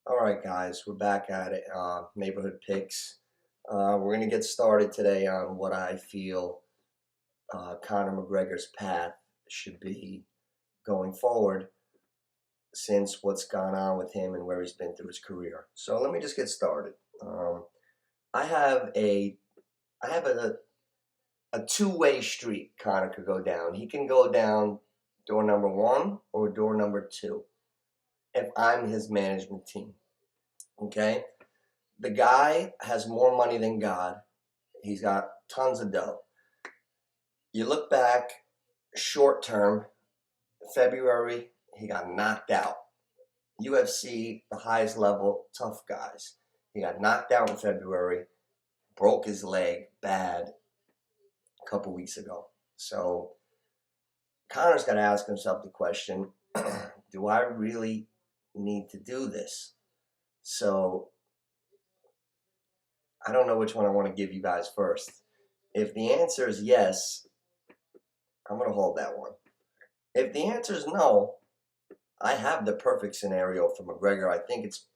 All right, guys, we're back at it. Neighborhood picks. We're going to get started today on what I feel Conor McGregor's path should be going forward since what's gone on with him and where he's been through his career. So let me just get started. I have a I have a two-way street Conor could go down. He can go down door number one or door number two if I'm his management team. Okay? The guy has more money than God. He's got tons of dough. You look back short term, February, he got knocked out. UFC, the highest level, tough guys. He got knocked out in February, broke his leg bad a couple weeks ago. So Conor's got to ask himself the question, do I really need to do this? So I don't know which one I want to give you guys first. If the answer is yes, I'm going to hold that one. If the answer is no, I have the perfect scenario for McGregor. I think it's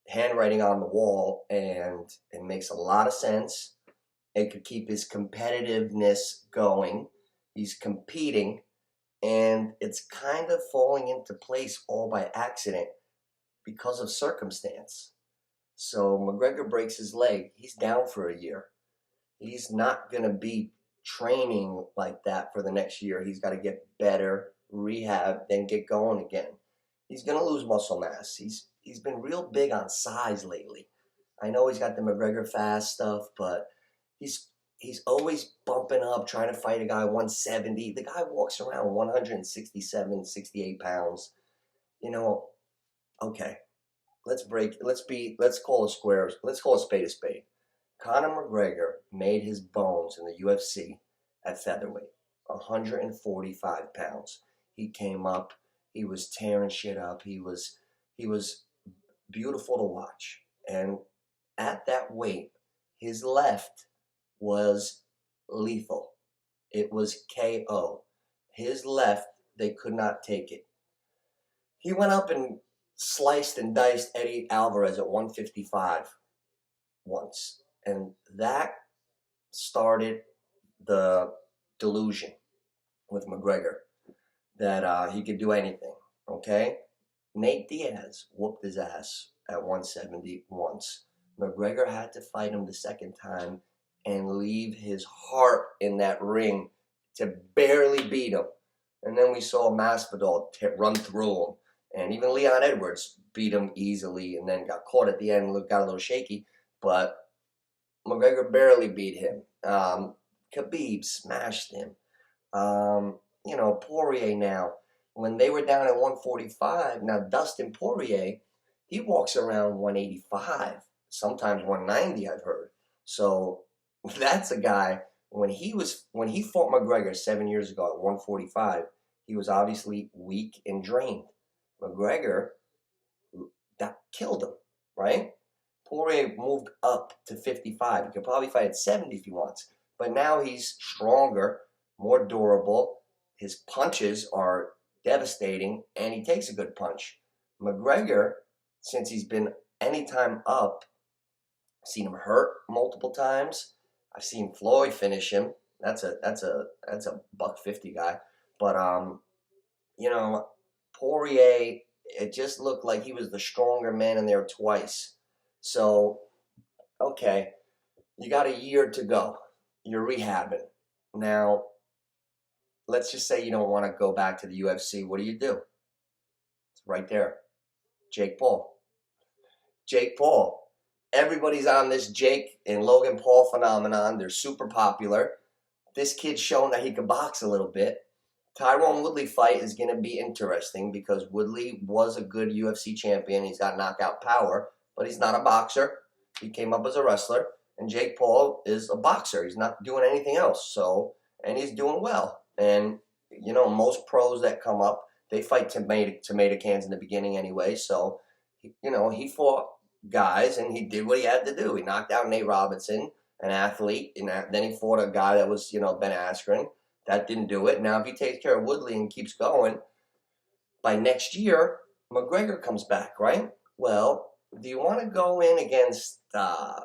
handwriting on the wall, and it makes a lot of sense. It could keep his competitiveness going. He's competing, and it's kind of falling into place all by accident because of circumstance. So McGregor breaks his leg. He's down for a year. He's not going to be training like that for the next year. He's got to get better, rehab, then get going again. He's going to lose muscle mass. He's been real big on size lately. I know he's got the McGregor fast stuff, but he's always bumping up, trying to fight a guy 170. The guy walks around 167, 68 pounds. You know, okay. Let's call a spade a spade. Conor McGregor made his bones in the UFC at featherweight, 145 pounds. He came up, he was tearing shit up, he was beautiful to watch. And at that weight, his left was lethal. It was KO. His left, they could not take it. He went up and sliced and diced Eddie Alvarez at 155 once. And that started the delusion with McGregor that he could do anything, okay? Nate Diaz whooped his ass at 170 once. McGregor had to fight him the second time and leave his heart in that ring to barely beat him. And then we saw Masvidal run through him. And even Leon Edwards beat him easily and then got caught at the end, got a little shaky. But McGregor barely beat him. Khabib smashed him. Poirier now, when they were down at 145, now Dustin Poirier, he walks around 185, sometimes 190, I've heard. So that's a guy, when he fought McGregor 7 years ago at 145, he was obviously weak and drained. McGregor, that killed him, right? Poirier moved up to 55. He could probably fight at 70 if he wants. But now he's stronger, more durable. His punches are devastating, and he takes a good punch. McGregor, since he's been anytime up, I've seen him hurt multiple times. I've seen Floyd finish him. That's a $150 guy. But Poirier, it just looked like he was the stronger man in there twice. So, okay, you got a year to go. You're rehabbing. Now, let's just say you don't want to go back to the UFC. What do? It's right there. Jake Paul. Jake Paul. Everybody's on this Jake and Logan Paul phenomenon. They're super popular. This kid's shown that he can box a little bit. Tyron Woodley fight is going to be interesting because Woodley was a good UFC champion. He's got knockout power, but he's not a boxer. He came up as a wrestler, and Jake Paul is a boxer. He's not doing anything else. And he's doing well. And, most pros that come up, they fight tomato cans in the beginning anyway. So, he fought guys, and he did what he had to do. He knocked out Nate Robinson, an athlete, and then he fought a guy that was, Ben Askren. That didn't do it. Now, if he takes care of Woodley and keeps going, by next year, McGregor comes back, right? Well, do you want to go in against a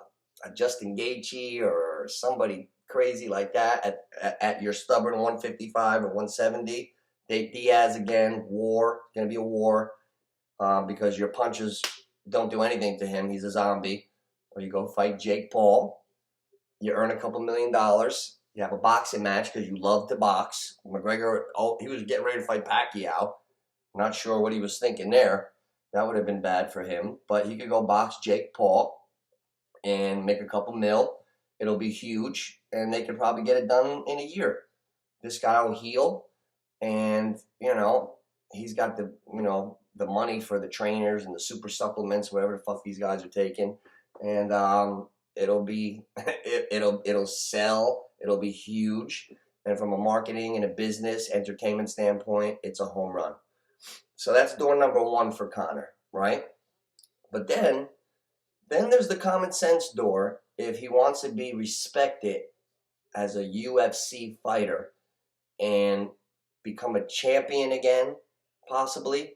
Justin Gaethje or somebody crazy like that at your stubborn 155 or 170? Diaz again, war, going to be a war because your punches don't do anything to him. He's a zombie. Or you go fight Jake Paul. You earn a couple $1 million. You have a boxing match because you love to box. McGregor, he was getting ready to fight Pacquiao. Not sure what he was thinking there. That would have been bad for him. But he could go box Jake Paul and make a couple mil. It'll be huge. And they could probably get it done in a year. This guy will heal. And, he's got the money for the trainers and the super supplements, whatever the fuck these guys are taking. And it'll be, it'll sell. It'll be huge. And from a marketing and a business, entertainment standpoint, it's a home run. So that's door number one for Conor, right? But then there's the common sense door. If he wants to be respected as a UFC fighter and become a champion again, possibly,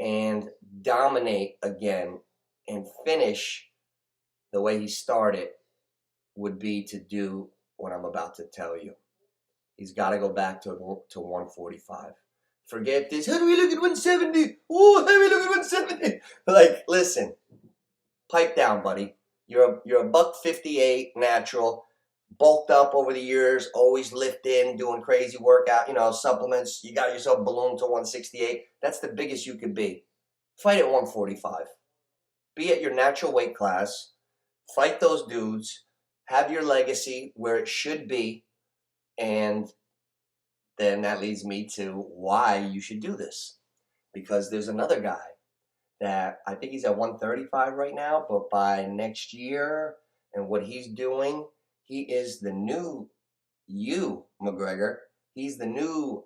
and dominate again and finish the way he started, would be to do what I'm about to tell you. He's got to go back to 145. Forget this. How do we look at 170? Oh, how do we look at 170? Like, listen, pipe down, buddy. You're a $158 natural, bulked up over the years, always lifting, doing crazy workout, supplements. You got yourself ballooned to 168. That's the biggest you could be. Fight at 145. Be at your natural weight class. Fight those dudes. Have your legacy where it should be. And then that leads me to why you should do this. Because there's another guy that I think he's at 135 right now, but by next year and what he's doing, he is the new McGregor. He's the new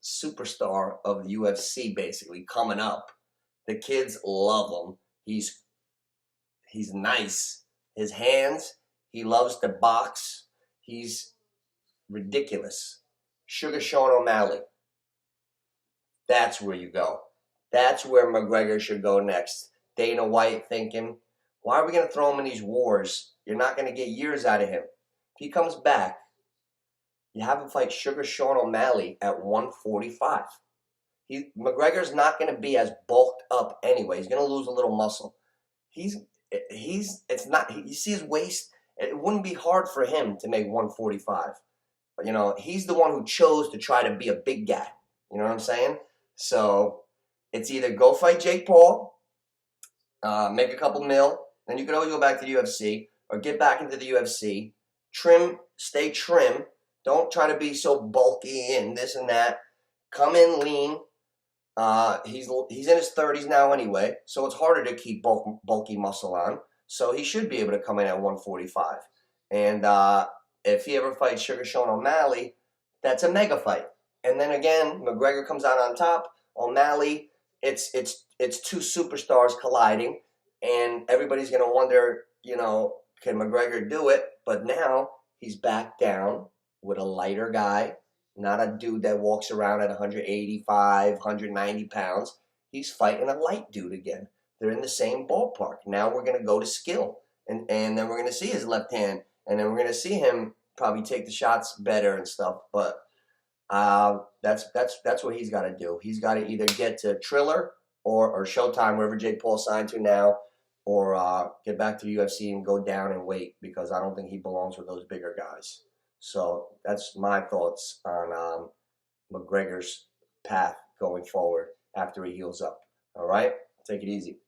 superstar of the UFC, basically, coming up. The kids love him. He's nice. His hands, he loves to box. He's ridiculous. Sugar Sean O'Malley. That's where you go. That's where McGregor should go next. Dana White thinking, why are we going to throw him in these wars? You're not going to get years out of him. If he comes back, you have him fight Sugar Sean O'Malley at 145. McGregor's not going to be as bulked up anyway. He's going to lose a little muscle. You see his waist, it wouldn't be hard for him to make 145. But, he's the one who chose to try to be a big guy. You know what I'm saying? So it's either go fight Jake Paul, make a couple mil, then you could always go back to the UFC, or get back into the UFC, stay trim, don't try to be so bulky and this and that, come in lean. He's in his 30s now anyway, so it's harder to keep bulky muscle on, so he should be able to come in at 145. And if he ever fights Sugar Sean O'Malley, that's a mega fight. And then again, McGregor comes out on top. O'Malley, it's two superstars colliding, and everybody's gonna wonder, can McGregor do it? But now he's back down with a lighter guy, not a dude that walks around at 185, 190 pounds. He's fighting a light dude again. They're in the same ballpark. Now we're gonna go to skill, and then we're gonna see his left hand. And then we're going to see him probably take the shots better and stuff. But that's what he's got to do. He's got to either get to Triller or Showtime, wherever Jake Paul signed to now, or get back to the UFC and go down and wait, because I don't think he belongs with those bigger guys. So that's my thoughts on McGregor's path going forward after he heals up. All right? Take it easy.